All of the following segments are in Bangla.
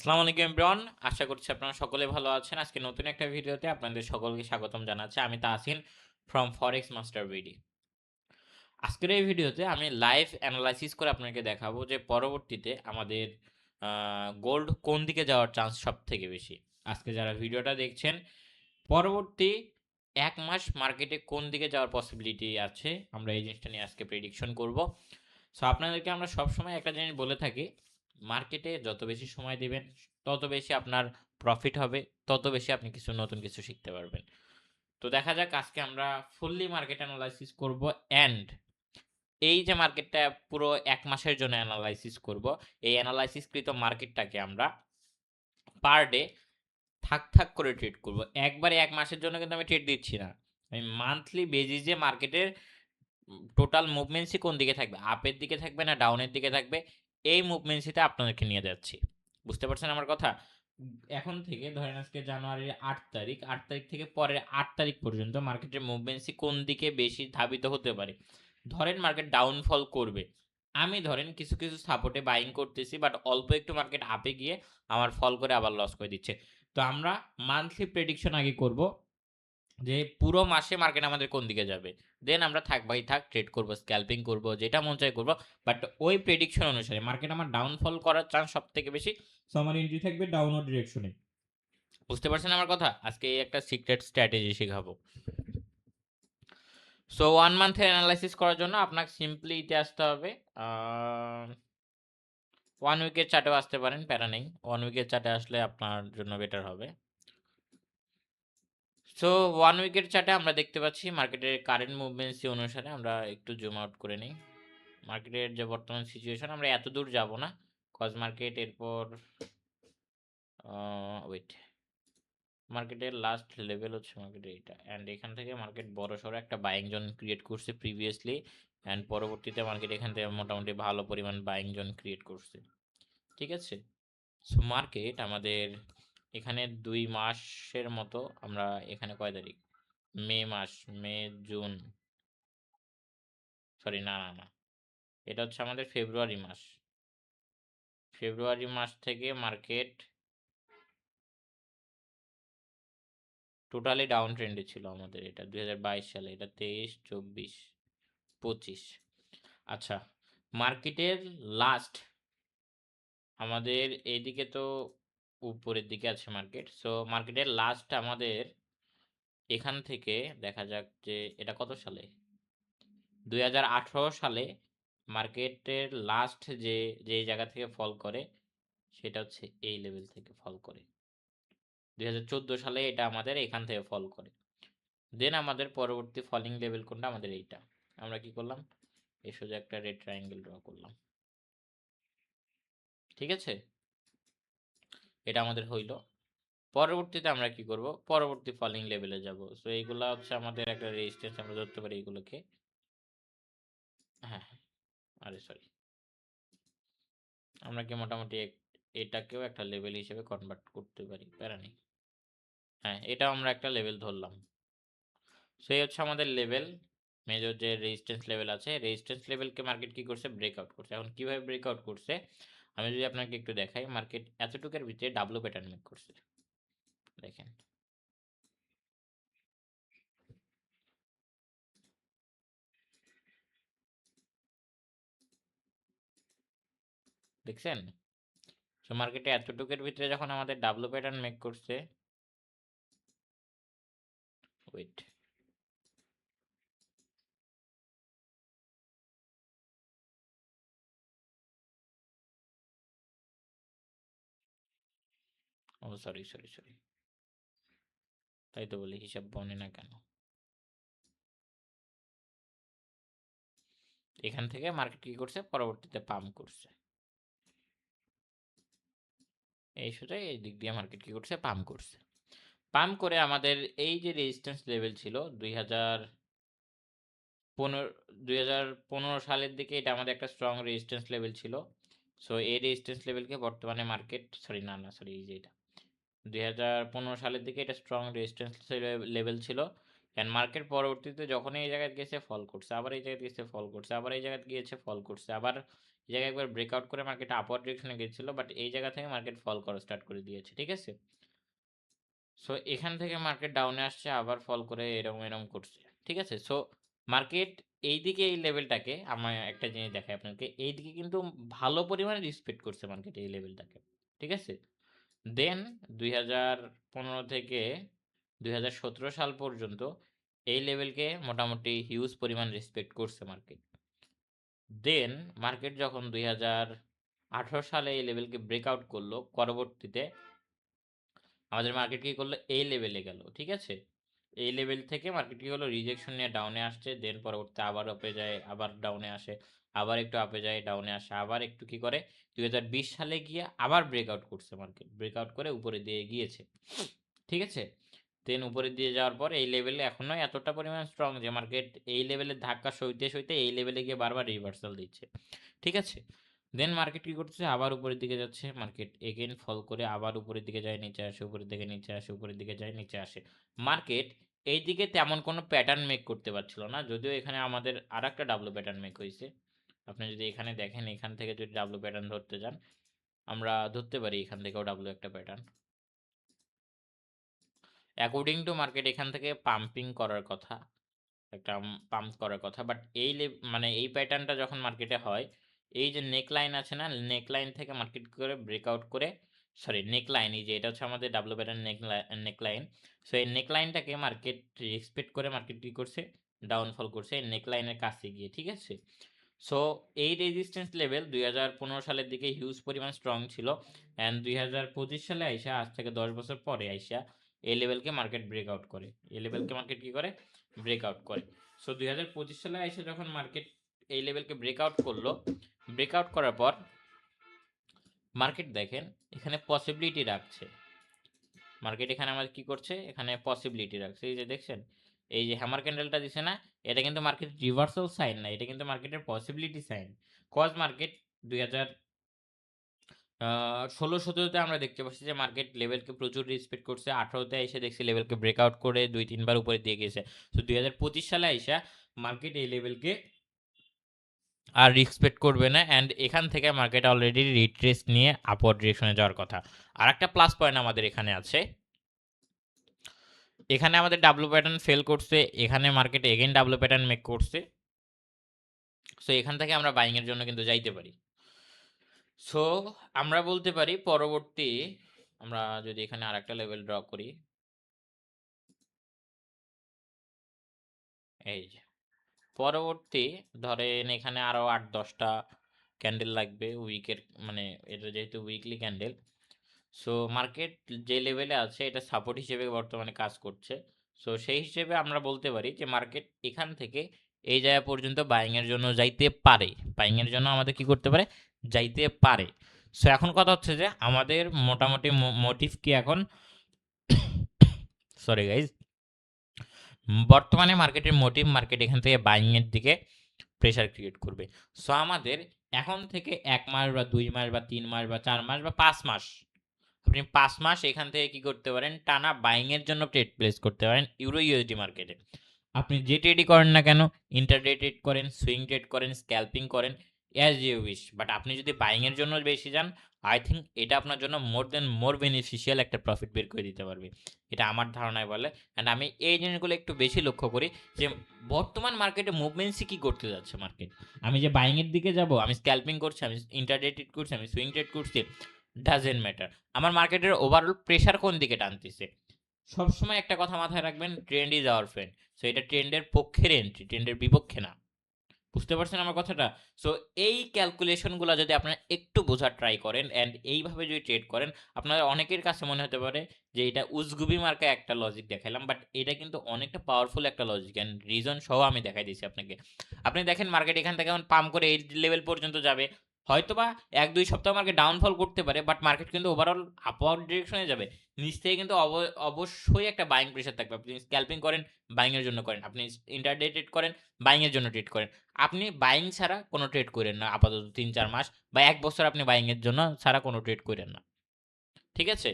আসসালামু আলাইকুম এভরিওয়ান। আশা করছি আপনারা সকলে ভালো আছেন। আজকে নতুন একটা ভিডিওতে আপনাদের সকলকে স্বাগতম জানাচ্ছি। আমি Tahsin from forex master BD. আজকের এই ভিডিওতে আমি লাইভ অ্যানালাইসিস করে আপনাকে দেখাবো যে পরবর্তীতে আমাদের গোল্ড কোন দিকে যাওয়ার চান্স সবথেকে বেশি। আজকে যারা ভিডিওটা দেখছেন, পরবর্তী ১ মাস মার্কেটে কোন দিকে যাওয়ার পসিবিলিটি আছে, আমরা এই জিনিসটা নিয়ে আজকে প্রেডিকশন করব। সো আপনাদেরকে আমরা সবসময় একটা জিনিস বলে থাকি, মার্কেটে যত বেশি সময় দিবেন তত বেশি আপনার প্রফিট হবে, তত বেশি আপনি নতুন কিছু শিখতে পারবেন। তো দেখা যাক আজকে আমরা ফুললি মার্কেট অ্যানালাইসিস করব অ্যান্ড এই যে মার্কেটটা পুরো ১ মাসের জন্য অ্যানালাইসিস করব, এই অ্যানালাইসিসকৃত মার্কেটটাকে আমরা পার ডে থাক করে ট্রেড করব। একবারে ১ মাসের জন্য কিন্তু আমি ট্রেড দিচ্ছি না। আমি মান্থলি বেসিসে মার্কেটের টোটাল মুভমেন্টসই কোন দিকে থাকবে, আপের দিকে থাকবে না ডাউনের দিকে থাকবে, এই মুভমেন্টসিতে আপনাদেরকে নিয়ে যাচ্ছি। বুঝতে পারছেন আমার কথা? এখন থেকে ধরেন আজকে জানুয়ারির ৮ তারিখ, ৮ তারিখ থেকে পরের ৮ তারিখ পর্যন্ত মার্কেটের মুভমেন্টসই কোন দিকে বেশি ধাবিত হতে পারে। ধরেন মার্কেট ডাউনফল করবে, আমি ধরেন কিছু সাপোর্টে বাইং করতেছি, বাট অল্প একটু মার্কেট আপে গিয়ে আমার ফল করে আবার লস করে দিচ্ছে। তো আমরা মান্থলি প্রেডিকশন আগে করব যে পুরো মাসে মার্কেট আমাদের কোন দিকে যাবে। দেন আমরা থাক ভাই থাক ট্রেড করব, স্ক্যাল্পিং করব, যেটা মন চায় করব। বাট ওই প্রেডিকশন অনুসারে মার্কেট আমার ডাউনফল করার চান্স সব থেকে বেশি। সো আমার এন্ট্রি থাকবে ডাউনওয়ার্ড ডিরেকশনে। বুঝতে পারছেন আমার কথা? আজকে এই একটা সিক্রেট স্ট্র্যাটেজি শেখাবো। সো 1 মান্থের অ্যানালাইসিস করার জন্য আপনাকে সিম্পলি ইতে আসতে হবে। 1 উইকের চার্টেও আসতে পারেন, প্যারা নেই। 1 উইকের চার্টে আসলে আপনার জন্য বেটার হবে। সো 1 উইকের চার্টে আমরা দেখতে পাচ্ছি মার্কেটের কারেন্ট মুভমেন্টস অনুসারে আমরা একটু জুম আউট করে নিই। মার্কেটের যে বর্তমান সিচুয়েশন, আমরা এত দূর যাব না, কজ মার্কেট এরপর ওয়েট, মার্কেটের লাস্ট লেভেল হচ্ছে মার্কেটের এইটা, অ্যান্ড এখান থেকে মার্কেট বড় সড়ো একটা বাইং জোন ক্রিয়েট করছে প্রিভিয়াসলি, অ্যান্ড পরবর্তীতে মার্কেট এখান থেকে মোটামুটি ভালো পরিমাণ বাইং জোন ক্রিয়েট করছে। ঠিক আছে, সো মার্কেট আমাদের এখানে 2 মাসের মতো, আমরা এখানে কয় তারিখ, মে মাস, মে জুন, সরি না না না, এটা হচ্ছে আমাদের ফেব্রুয়ারি মাস। ফেব্রুয়ারি মাস থেকে মার্কেট টোটালি ডাউন ট্রেন্ডে ছিল আমাদের। এটা 2022 সালে, এটা 23, 24, 25। আচ্ছা, মার্কেটের লাস্ট আমাদের এইদিকে তো উপরের দিকে আছে মার্কেট। সো মার্কেটের লাস্ট আমাদের এখান থেকে দেখা যাক যে এটা কত সালে, 2018 সালে মার্কেটের লাস্ট যে জায়গা থেকে ফল করে সেটা হচ্ছে এই লেভেল থেকে ফল করে। 2014 সালে এটা আমাদের এখান থেকে ফল করে। দেন আমাদের পরবর্তী ফলিং লেভেল কোনটা, আমাদের এইটা। আমরা কি করলাম, এই সোজা একটা রেড ট্রায়াঙ্গেল ড্র করলাম। ঠিক আছে, এটা আমাদের হইল। পরবর্তীতে আমরা কি করব, পরবর্তী ফলিং লেভেলে যাব। সো এইগুলা হচ্ছে আমাদের একটা রেজিস্ট্যান্স, আমরা ধরতে পারি এইগুলোকে। হ্যাঁ, আরে সরি, আমরা কি মোটামুটি এটাকেও একটা লেভেল হিসেবে কনভার্ট করতে পারি, প্যারা নেই। হ্যাঁ, এটাও আমরা একটা লেভেল ধরলাম। সো এই হচ্ছে আমাদের লেভেল, মেজর যে রেজিস্ট্যান্স লেভেল আছে, রেজিস্ট্যান্স লেভেলকে মার্কেট কি করছে, ব্রেকআউট করছে। এখন কিভাবে ব্রেকআউট করছে আমি যদি আপনাকে একটু দেখাই, মার্কেট এতটুকুর ভিতরে ডাবল প্যাটার্ন মেক করছে, দেখেন। দেখছেন? সো মার্কেটে এতটুকুর ভিতরে যখন আমাদের ডাবল প্যাটার্ন মেক করছে, ওয়েট, ও সরি সরি সরি, তাই তো বলি হিসাব বনে না কেন। এখান থেকে মার্কেট কি করছে, পরবর্তীতে পাম্প করছে, এই সোজাই এই দিক দিয়ে মার্কেট কি করছে, পাম্প করছে। পাম্প করে আমাদের এই যে রেজিস্ট্যান্স লেভেল ছিল 2015 সালের দিকে, এটা আমাদের একটা স্ট্রং রেজিস্ট্যান্স লেভেল ছিল। সো এই রেজিস্ট্যান্স লেভেলকে বর্তমানে মার্কেট, সরি না না সরি, এই যে এটা 2015 সালের দিকে এটা স্ট্রং রেজিস্ট্যান্স লেভেল ছিল। অ্যান্ড মার্কেট পরবর্তীতে যখন এই জায়গায় গেছে ফল করছে, আবার এই জায়গায় গেছে ফল করছে, আবার এই জায়গায় গিয়েছে ফল করছে, আবার এই জায়গায় একবার ব্রেকআউট করে মার্কেট আপওয়ার্ড ডিরেকশনে গেছিল, বাট এই জায়গা থেকে মার্কেট ফল করা স্টার্ট করে দিয়েছে, ঠিক আছে। সো এখান থেকে মার্কেট ডাউনে আসছে, আবার ফল করে এরকম এরকম করছে, ঠিক আছে। সো মার্কেট এইদিকে এই লেভেলটাকে, আমার একটা জিনিস দেখাই আপনাকে, এইদিকে কিন্তু ভালো পরিমাণে রেসপেক্ট করছে মার্কেট এই লেভেলটাকে, ঠিক আছে। দেন 2015 থেকে 2017 সাল পর্যন্ত এই লেভেলকে মোটামুটি হিউজ পরিমাণ রেসপেক্ট করছে মার্কেট। দেন মার্কেট যখন 2018 সালে এই লেভেলকে ব্রেকআউট করলো, পরবর্তীতে আমাদের মার্কেট কি করলো, এই লেভেলে গেল, ঠিক আছে। এই লেভেল থেকে মার্কেট কি হলো, রিজেকশন নিয়ে ডাউনে আসছে, দেন পরবর্তীতে আবার আপে যায়, আবার ডাউনে আসে, আবার একটু আপে যায়, ডাউনে আসে, আবার একটু কি করে 2020 সালে গিয়ে আবার ব্রেকআউট করছে মার্কেট, ব্রেকআউট করে উপরে দিয়ে গিয়েছে, ঠিক আছে। দেন উপরে দিয়ে যাওয়ার পর এই লেভেলে এখনো এতটা পরিমাণ স্ট্রং যে মার্কেট এই লেভেলে ধাক্কা সইতে সইতে এই লেভেলে গিয়ে বারবার রিভার্সাল দিচ্ছে, ঠিক আছে। দেন মার্কেট কি করছে, আবার উপরের দিকে যাচ্ছে, মার্কেট এগেইন ফল করে আবার উপরের দিকে যায়, নিচে আসে, উপরের দিকে নিচে আসে, উপরের দিকে যায়, নিচে আসে। মার্কেট এই দিকে তেমন কোনো প্যাটার্ন মেক করতে পারছিল না, যদিও এখানে আমাদের আর একটা ডাব্লু প্যাটার্ন মেক হয়েছে। আপনি যদি এখানে দেখেন, এখান থেকে যদি ডাব্লু প্যাটার্ন ধরতে যান, আমরা ধরতে পারি এখান থেকেও ডাব্লু একটা প্যাটার্ন। অ্যাকর্ডিং টু মার্কেট এখান থেকে পাম্পিং করার কথা, একটা পাম্প করার কথা, বাট এই মানে এই প্যাটার্নটা যখন মার্কেটে হয়, এই যে নেকলাইন আছে না, নেকলাইন থেকে মার্কেট করে ব্রেকআউট করে, সরি নেকলাইন, এই যে এটা হচ্ছে আমাদের ডাব্লু প্যাটার্ন নেকলাইন। সো এই নেকলাইনটাকে মার্কেট রেসপেক্ট করে মার্কেট কি করছে, ডাউনফল করছে এই নেকলাইনের কাছে গিয়ে, ঠিক আছে। সো এই রেজিস্ট্যান্স লেভেল 2015 সালের দিকে হিউজ পরিমাণ স্ট্রং ছিল, অ্যান্ড 2025 সালে আইসা, আজ থেকে 10 বছর পরে আইসা এই লেভেলকে মার্কেট ব্রেকআউট করে, এই লেভেলকে মার্কেট কি করে, ব্রেকআউট করে। সো 2025 সালে আইসা যখন মার্কেট এই লেভেলকে ব্রেকআউট করলো, ব্রেকআউট করার পর মার্কেট দেখেন এখানে পসিবিলিটি রাখছে, মার্কেট এখানে আমাদের কি করছে, এখানে পসিবিলিটি রাখছে, এই যে দেখছেন, এই যে হ্যামার ক্যান্ডেলটা দিছে না, এটা কিন্তু মার্কেট রিভার্সাল সাইন না, এটা কিন্তু মার্কেটের পসিবিলিটি সাইন। কজ মার্কেট 2016-17তে আমরা দেখতে পাচ্ছি যে মার্কেট লেভেলকে প্রচুর রেসপেক্ট করছে, 18তে এসে দেখছি লেভেলকে ব্রেকআউট করে 2-3 বার উপরে দিয়ে গেছে। তো 2025 সালে আইসা মার্কেট এই লেভেলকে আর রেসপেক্ট করবে না, অ্যান্ড এখান থেকে মার্কেট অলরেডি রিট্রেস নিয়ে আপওয়ার্ড ডিরেকশনে যাওয়ার কথা। আর একটা প্লাস পয়েন্ট আমাদের এখানে আছে, এখানে আমাদের ডাব্লু প্যাটার্ন ফেল করছে, এখানে market again W pattern make করছে। সো এখান থেকে আমরা বাইং এর জন্য কিন্তু যাইতে পারি। সো আমরা বলতে পারি পরবর্তী, আমরা যদি এখানে আরেকটা লেভেল ড্র করি, এই যে পরবর্তী ধরেন এখানে আরো 8-10টা ক্যান্ডেল লাগবে উইকের, মানে এটা যেহেতু উইকলি ক্যান্ডেল, সো মার্কেট যে লেভেলে আছে এটা সাপোর্ট হিসেবে বর্তমানে কাজ করছে। সো সেই হিসেবে আমরা বলতে পারি যে মার্কেট এখান থেকে এই জায়গা পর্যন্ত বাইং এর জন্য যাইতে পারে, বাইং এর জন্য আমাদের কি করতে পারে, যাইতে পারে। সো এখন কথা হচ্ছে যে আমাদের মোটামুটি মোটিভ কি এখন, সরি গাইজ, বর্তমানে মার্কেটের মোটিভ, মার্কেট এখান থেকে বাইং এর দিকে প্রেশার ক্রিয়েট করবে। সো আমাদের এখন থেকে 1 মাস বা 2 মাস বা 3 মাস বা 4 মাস বা 5 মাস, আপনি 5 মাস এখান থেকে কি করতে পারেন, টানা বাইং এর জন্য ট্রেড প্লেস করতে পারেন ইউরো ইউএসডি মার্কেটে। আপনি যে ট্রেডই করেন না কেন, ইন্টারডে ট্রেড করেন, সুইং ট্রেড করেন, স্ক্যাল্পিং করেন, অ্যাজ ইউ উইশ, বাট আপনি যদি বাইং এর জন্য বেশি যান, আই থিঙ্ক এটা আপনার জন্য মোর বেনিফিশিয়াল একটা প্রফিট বের করে দিতে পারবে, এটা আমার ধারণায় বলে। অ্যান্ড আমি এই জিনিসগুলো একটু বেশি লক্ষ্য করি যে বর্তমান মার্কেটে মুভমেন্টসই কি করতে যাচ্ছে মার্কেট, আমি যে বাইং এর দিকে যাব, আমি স্ক্যাল্পিং করছি, আমি ইন্টারডে ট্রেড করছি, আমি সুইং ট্রেড করছি, ডাজেন্ট ম্যাটার, আমার মার্কেটের ওভারঅল প্রেশার কোন দিকে টানতেছে। সবসময় একটা কথা মাথায় রাখবেন, trend is our friend. So এটা ট্রেন্ডের পক্ষের এন্ট্রি, ট্রেন্ডের বিপক্ষে না। বুঝতে পারছেন আমার কথাটা? সো এই ক্যালকুলেশনগুলো যদি আপনারা একটু বোঝার ট্রাই করেন অ্যান্ড এইভাবে যদি ট্রেড করেন, আপনাদের অনেকের কাছে মনে হতে পারে যে এটা উজগুবি মার্কা একটা লজিক দেখাইলাম, বাট এটা কিন্তু অনেকটা পাওয়ারফুল একটা লজিক, অ্যান্ড রিজন সহ আমি দেখাই দিয়েছি আপনাকে। আপনি দেখেন মার্কেট এখান থেকে এখন পাম্প করে এই লেভেল পর্যন্ত যাবে, হয়তোবা 1-2 সপ্তাহ মার্কেট ডাউনফল করতে পারে, বাট মার্কেট কিন্তু ওভারঅল আপওয়ার্ড ডিরেকশনে যাবে। নিচ থেকে কিন্তু অবশ্যই একটা বাইং প্রেশার থাকবে। আপনি স্ক্যাল্পিং করেন, বাইং এর জন্য করেন, আপনি ইন্টারডে ট্রেড করেন, বাইং এর জন্য ট্রেড করেন, আপনি বাইং ছাড়া কোনো ট্রেড করেন না আপাতত 3-4 মাস বা 1 বছর আপনি বাইং এর জন্য ছাড়া কোনো ট্রেড করেন না, ঠিক আছে।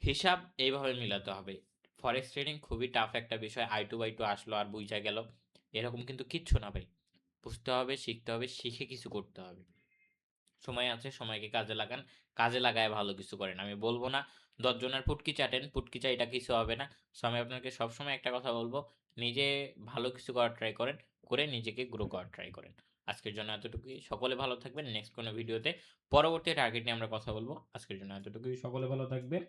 হিসাব এইভাবে মিলাতে হবে। ফরেক্স ট্রেডিং খুবই টাফ একটা বিষয়, I2 আসলো আর বুঝা গেল, এরকম কিন্তু কিচ্ছু না ভাই। বুঝতে হবে, শিখতে হবে, শিখে কিছু করতে হবে। সময় আছে, সময়কে কাজে লাগান। কাজে লাগায় ভালো কিছু করেন। আমি বলব না ১০ জনের পুটকি চাটেন, পুটকি চাইটা কিছু হবে না। সো আমি আপনাকে সবসময় একটা কথা বলব, নিজে ভালো কিছু করার ট্রাই করেন, করে নিজেকে গ্রো করার ট্রাই করেন। আজকের জন্য এতটুকুই। সকলে ভালো থাকবেন। নেক্সট কোনো ভিডিওতে পরবর্তী টার্গেট নিয়ে আমরা কথা বলব। আজকের জন্য এতটুকুই। সকলে ভালো থাকবেন।